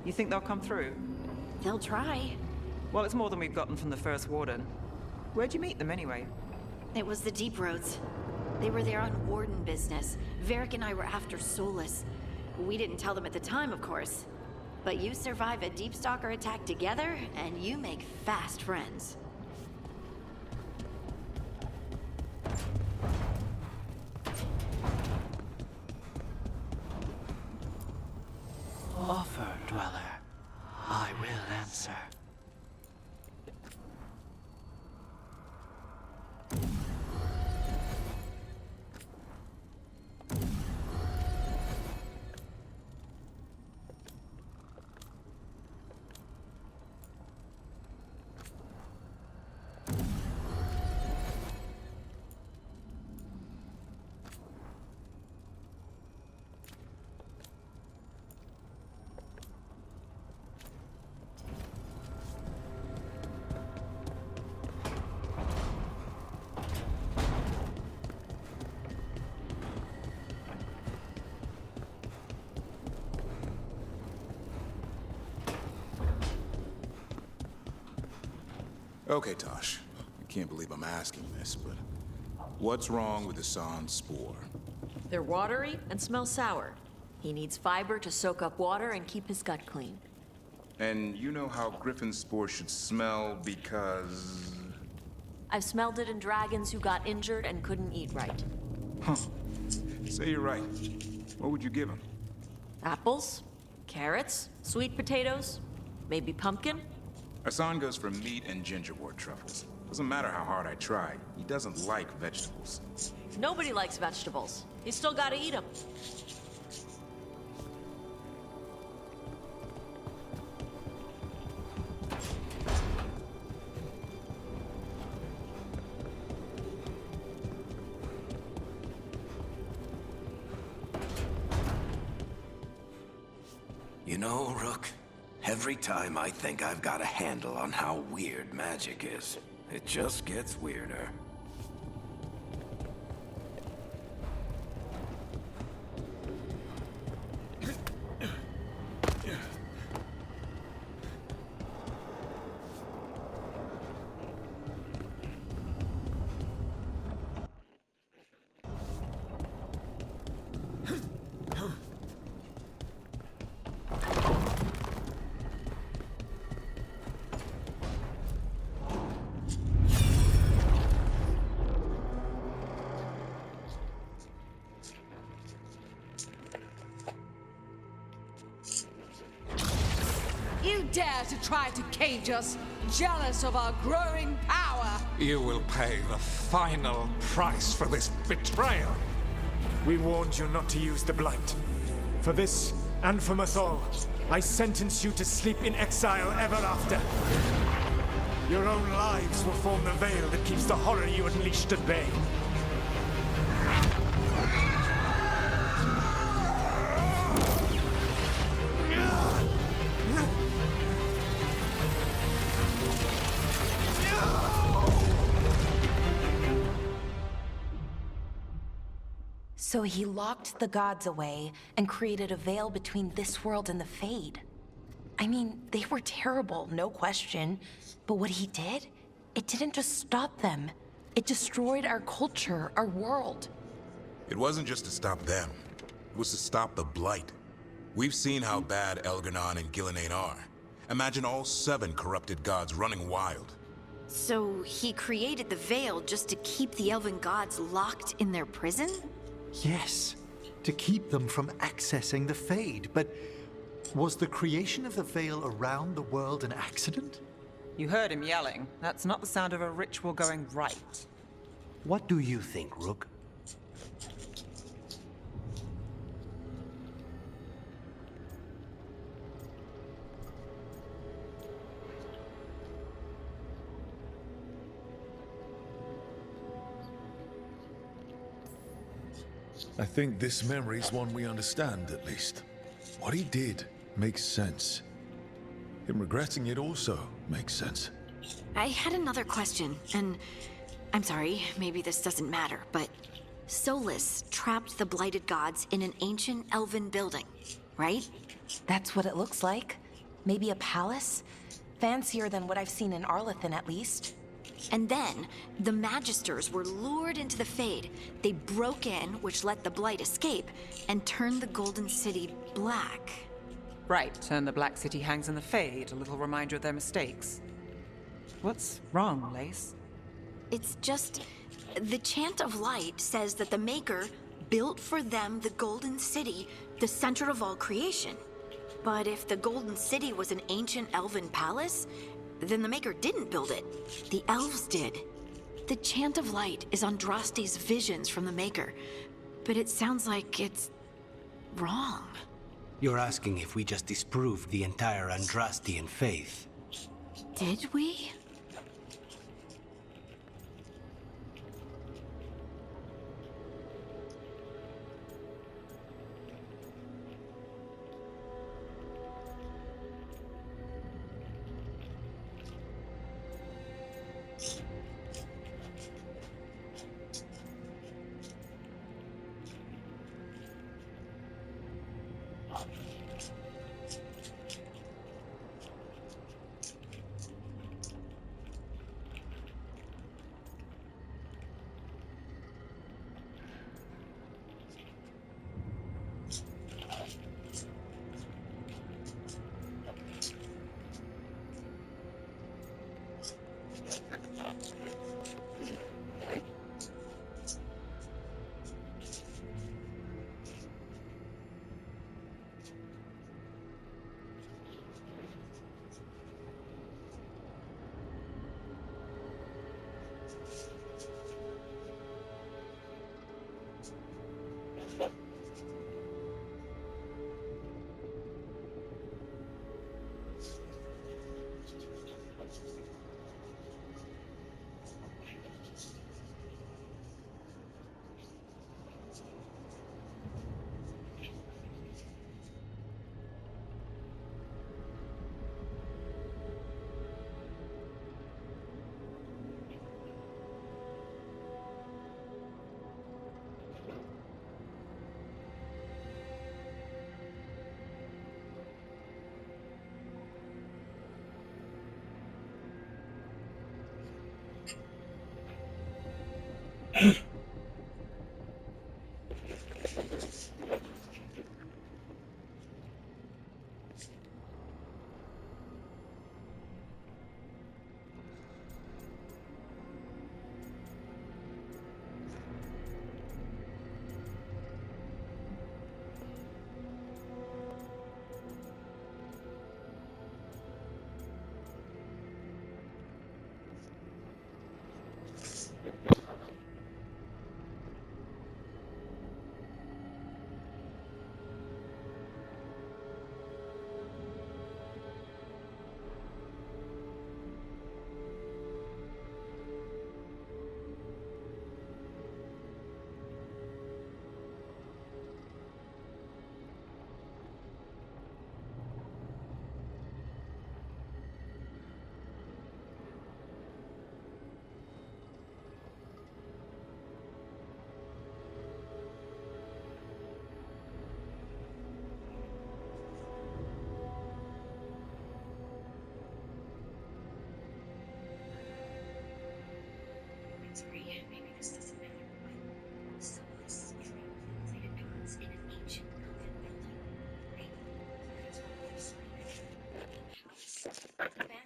You think they'll come through? They'll try. Well, it's more than we've gotten from the first warden. Where'd you meet them anyway? It was the Deep Roads. They were there on warden business. Varric and I were after Solus. We didn't tell them at the time, of course. But you survive a Deep Stalker attack together, and you make fast friends. Offer, Dweller. I will answer. Okay, Tosh. I can't believe I'm asking this, but what's wrong with Hassan's spore? They're watery and smell sour. He needs fiber to soak up water and keep his gut clean. And you know how Griffin's spore should smell because... I've smelled it in dragons who got injured and couldn't eat right. Huh. Say you're right. What would you give him? Apples, carrots, sweet potatoes, maybe pumpkin. Hassan goes for meat and gingerwort truffles. Doesn't matter how hard I try, he doesn't like vegetables. Nobody likes vegetables. You still gotta eat them. You know, Rook, every time I think I've got a handle on how weird magic is, it just gets weirder. You dare to try to cage us, jealous of our growing power! You will pay the final price for this betrayal. We warned you not to use the Blight. For this, and from us all, I sentence you to sleep in exile ever after. Your own lives will form the veil that keeps the horror you unleashed at bay. So he locked the gods away and created a veil between this world and the Fade. I mean, they were terrible, no question. But what he did, it didn't just stop them. It destroyed our culture, our world. It wasn't just to stop them. It was to stop the Blight. We've seen how bad Elgar'nan and Gillenane are. Imagine all 7 corrupted gods running wild. So he created the Veil just to keep the Elven gods locked in their prison? Yes, to keep them from accessing the Fade. But was the creation of the Veil around the world an accident? You heard him yelling. That's not the sound of a ritual going right. What do you think, Rook? I think this memory's one we understand, at least. What he did makes sense. Him regretting it also makes sense. I had another question, and I'm sorry, maybe this doesn't matter, but Solus trapped the blighted gods in an ancient elven building, right? That's what it looks like. Maybe a palace? Fancier than what I've seen in Arlethan, at least. And then, the Magisters were lured into the Fade. They broke in, which let the Blight escape, and turned the Golden City black. Right, and the Black City hangs in the Fade, a little reminder of their mistakes. What's wrong, Lace? It's just... the Chant of Light says that the Maker built for them the Golden City, the center of all creation. But if the Golden City was an ancient elven palace, then the Maker didn't build it. The elves did. The Chant of Light is Andraste's visions from the Maker, but it sounds like it's wrong. You're asking if we just disproved the entire Andrastian faith. Did we?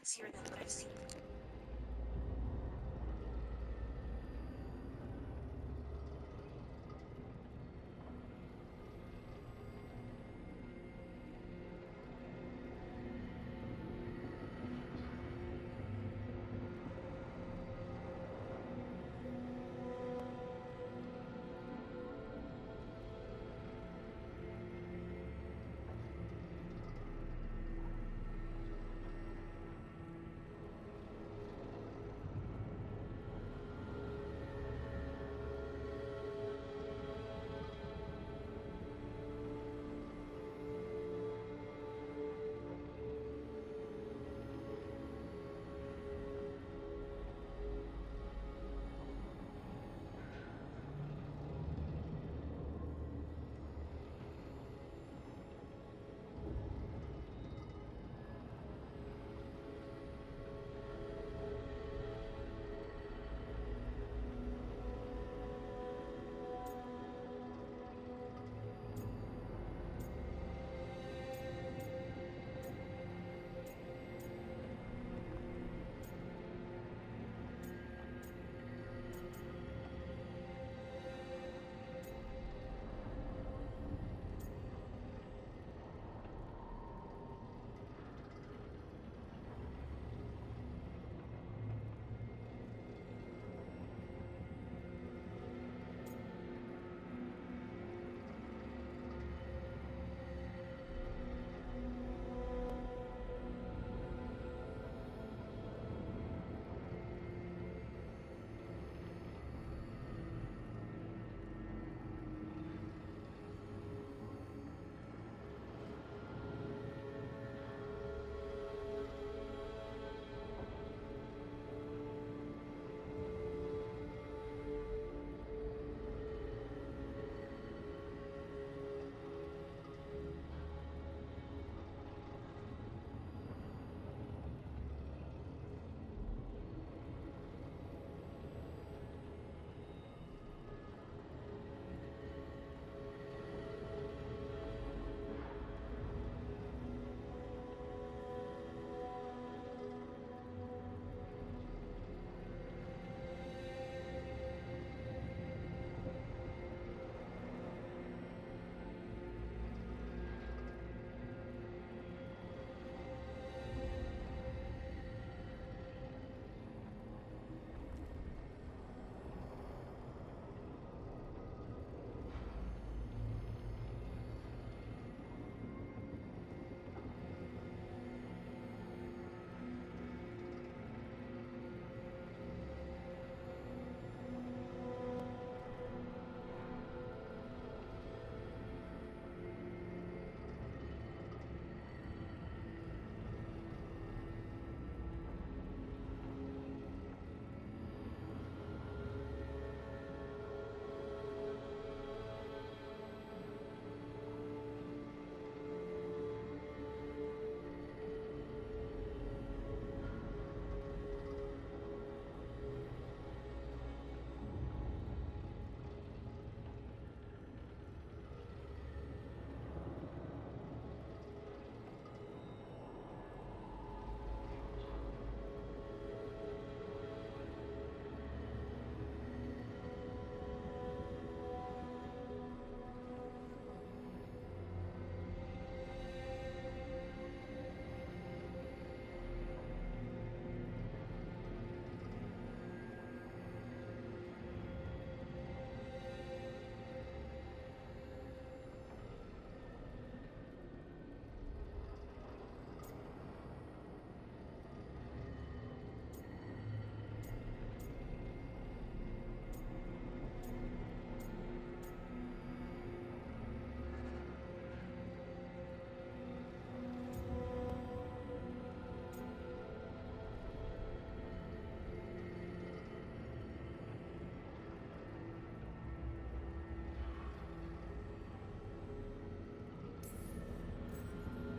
Fancier than what I've seen.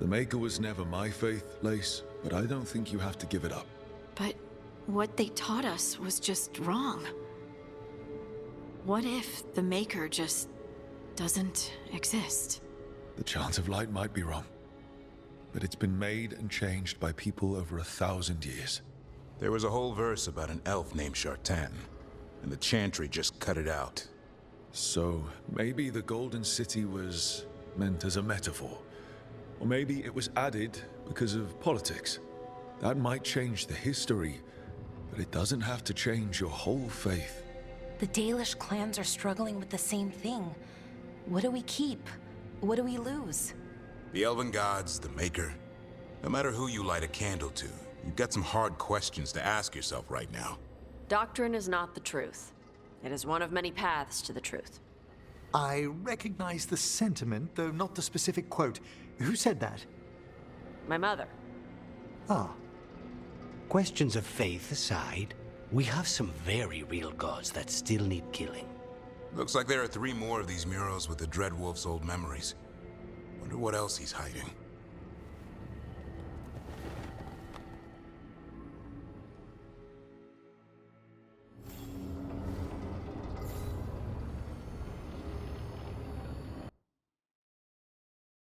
The Maker was never my faith, Lace, but I don't think you have to give it up. But what they taught us was just wrong. What if the Maker just doesn't exist? The chant of light might be wrong, but it's been made and changed by people over 1,000 years. There was a whole verse about an elf named Shartan, and the Chantry just cut it out. So maybe the Golden City was meant as a metaphor. Or maybe it was added because of politics. That might change the history, but it doesn't have to change your whole faith. The Dalish clans are struggling with the same thing. What do we keep? What do we lose? The Elven Gods, the Maker. No matter who you light a candle to, you've got some hard questions to ask yourself right now. Doctrine is not the truth. It is one of many paths to the truth. I recognize the sentiment, though not the specific quote. Who said that? My mother. Ah. Questions of faith aside, we have some very real gods that still need killing. Looks like there are 3 more of these murals with the Dreadwolf's old memories. Wonder what else he's hiding.